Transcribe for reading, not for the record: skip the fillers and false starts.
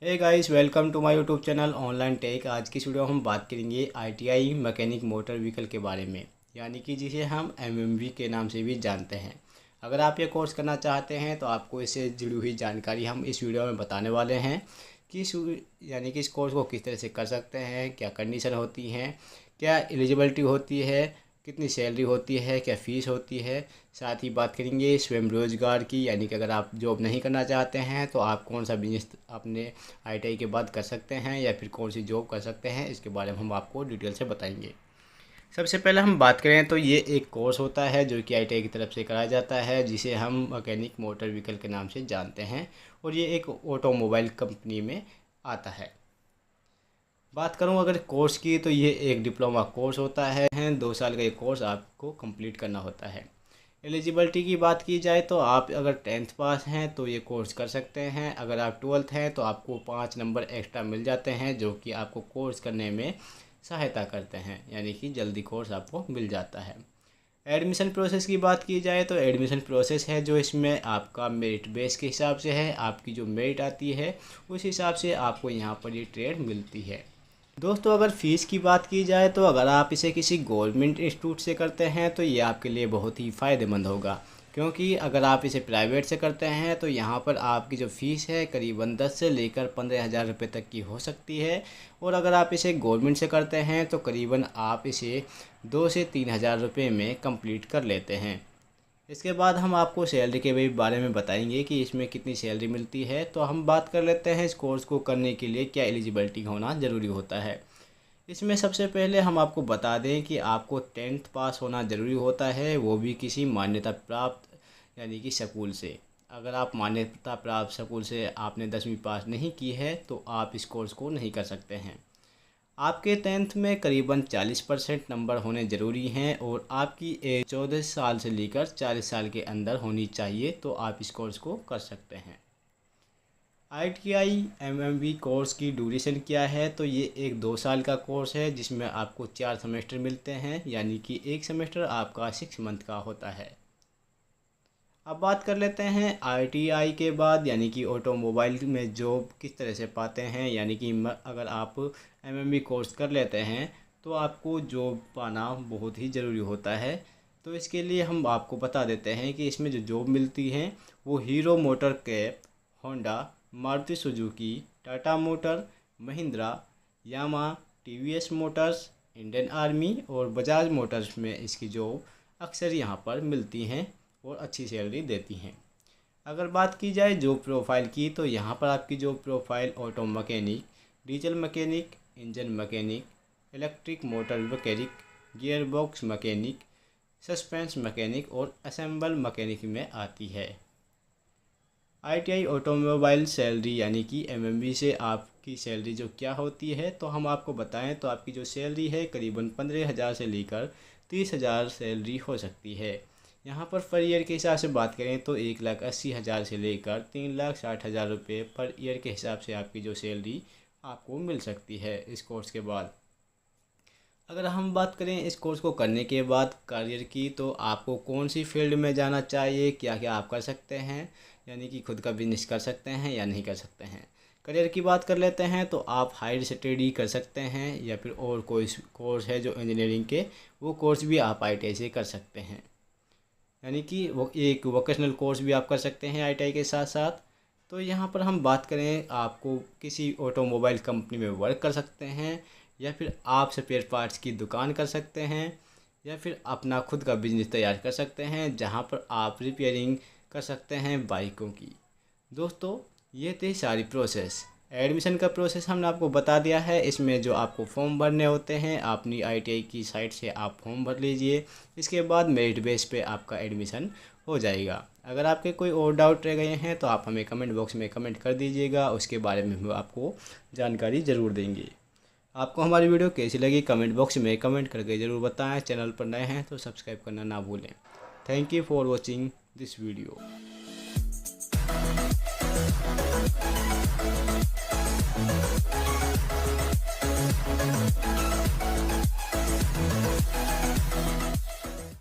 Hey guys, welcome to my YouTube channel online tech. आज की video हम बात करेंगे आईटीआई मैकेनिक मोटर व्हीकल के बारे में, यानी कि जिसे हम एमएमवी के नाम से भी जानते हैं। अगर आप ये कोर्स करना चाहते हैं तो आपको इससे जुड़ी हुई जानकारी हम इस वीडियो में बताने वाले हैं कि यानी कि इस कोर्स को किस तरह से कर सकते हैं, क्या कंडीशन होती हैं, क्या एलिजिबिलिटी होती है, कितनी सैलरी होती है, क्या फ़ीस होती है। साथ ही बात करेंगे स्वयं रोज़गार की, यानी कि अगर आप जॉब नहीं करना चाहते हैं तो आप कौन सा बिजनेस अपने आईटीआई के बाद कर सकते हैं या फिर कौन सी जॉब कर सकते हैं। इसके बारे में हम आपको डिटेल से बताएंगे। सबसे पहले हम बात करें तो ये एक कोर्स होता है जो कि आईटीआई की तरफ से कराया जाता है, जिसे हम मैकेनिक मोटर व्हीकल के नाम से जानते हैं, और ये एक ऑटोमोबाइल कंपनी में आता है। बात करूं अगर कोर्स की तो ये एक डिप्लोमा कोर्स होता है। 2 साल का ये कोर्स आपको कंप्लीट करना होता है। एलिजिबिलिटी की बात की जाए तो आप अगर 10th पास हैं तो ये कोर्स कर सकते हैं। अगर आप 12th हैं तो आपको 5 नंबर एक्स्ट्रा मिल जाते हैं, जो कि आपको कोर्स करने में सहायता करते हैं, यानी कि जल्दी कोर्स आपको मिल जाता है। एडमिशन प्रोसेस की बात की जाए तो एडमिशन प्रोसेस है जो इसमें आपका मेरिट बेस के हिसाब से है। आपकी जो मेरिट आती है उस हिसाब से आपको यहाँ पर ये ट्रेड मिलती है। दोस्तों, अगर फ़ीस की बात की जाए तो अगर आप इसे किसी गवर्नमेंट इंस्टीट्यूट से करते हैं तो ये आपके लिए बहुत ही फ़ायदेमंद होगा, क्योंकि अगर आप इसे प्राइवेट से करते हैं तो यहाँ पर आपकी जो फ़ीस है करीबन 10 से लेकर 15,000 रुपये तक की हो सकती है। और अगर आप इसे गवर्नमेंट से करते हैं तो करीबन आप इसे 2 से 3,000 रुपये में कंप्लीट कर लेते हैं। इसके बाद हम आपको सैलरी के भी बारे में बताएंगे कि इसमें कितनी सैलरी मिलती है। तो हम बात कर लेते हैं इस कोर्स को करने के लिए क्या एलिजिबिलिटी होना ज़रूरी होता है। इसमें सबसे पहले हम आपको बता दें कि आपको 10th पास होना ज़रूरी होता है, वो भी किसी मान्यता प्राप्त यानी कि स्कूल से। अगर आप मान्यता प्राप्त स्कूल से आपने 10वीं पास नहीं की है तो आप इस कोर्स को नहीं कर सकते हैं। आपके 10th में करीबन 40% नंबर होने ज़रूरी हैं और आपकी एज 14 साल से लेकर 40 साल के अंदर होनी चाहिए, तो आप इस कोर्स को कर सकते हैं। आईटीआई एमएमवी कोर्स की ड्यूरेशन क्या है, तो ये एक 2 साल का कोर्स है जिसमें आपको 4 सेमेस्टर मिलते हैं, यानी कि एक सेमेस्टर आपका 6 मंथ का होता है। अब बात कर लेते हैं आईटीआई के बाद यानी कि ऑटोमोबाइल में जॉब किस तरह से पाते हैं। यानी कि अगर आप एमएमबी कोर्स कर लेते हैं तो आपको जॉब पाना बहुत ही ज़रूरी होता है। तो इसके लिए हम आपको बता देते हैं कि इसमें जो जॉब मिलती हैं वो Hero motor cap, Honda, Maruti Suzuki, Tata motor, Mahindra, Yamaha, TVS motors, Indian army और बजाज मोटर्स में इसकी जॉब अक्सर यहाँ पर मिलती हैं और अच्छी सैलरी देती हैं। अगर बात की जाए जॉब प्रोफाइल की तो यहाँ पर आपकी job profile auto mechanic, diesel mechanic, engine mechanic, electric motor mechanic, gear box mechanic, suspense mechanic और असेंबल मैकेनिक में आती है। आईटीआई ऑटोमोबाइल सैलरी यानी कि एमएमवी से आपकी सैलरी जो क्या होती है, तो हम आपको बताएं तो आपकी जो सैलरी है करीबन 15,000 से लेकर 30,000 सैलरी हो सकती है। यहाँ पर पर ईयर के हिसाब से बात करें तो 1,80,000 से लेकर 3,60,000 रुपये पर ईयर के हिसाब से आपकी जो सैलरी आपको मिल सकती है इस कोर्स के बाद। अगर हम बात करें इस कोर्स को करने के बाद करियर की, तो आपको कौन सी फील्ड में जाना चाहिए, क्या क्या आप कर सकते हैं, यानी कि खुद का बिजनेस कर सकते हैं या नहीं कर सकते हैं। करियर की बात कर लेते हैं तो आप हायर स्टडी कर सकते हैं या फिर और कोई कोर्स है जो इंजीनियरिंग के, वो कोर्स भी आप आईटीआई से कर सकते हैं। यानी कि वो एक वोकेशनल कोर्स भी आप कर सकते हैं आईटीआई के साथ साथ। तो यहाँ पर हम बात करें, आपको किसी ऑटोमोबाइल कंपनी में वर्क कर सकते हैं या फिर आप स्पेयर पार्ट्स की दुकान कर सकते हैं या फिर अपना खुद का बिजनेस तैयार कर सकते हैं, जहाँ पर आप रिपेयरिंग कर सकते हैं बाइकों की। दोस्तों, ये थी सारी प्रोसेस। एडमिशन का प्रोसेस हमने आपको बता दिया है। इसमें जो आपको फॉर्म भरने होते हैं अपनी आईटीआई की साइट से आप फॉर्म भर लीजिए। इसके बाद मेरिट बेस पे आपका एडमिशन हो जाएगा। अगर आपके कोई और डाउट रह गए हैं तो आप हमें कमेंट बॉक्स में कमेंट कर दीजिएगा, उसके बारे में हम आपको जानकारी ज़रूर देंगे। आपको हमारी वीडियो कैसी लगी कमेंट बॉक्स में कमेंट करके ज़रूर बताएं। चैनल पर नए हैं तो सब्सक्राइब करना ना भूलें। Thank you for watching this video.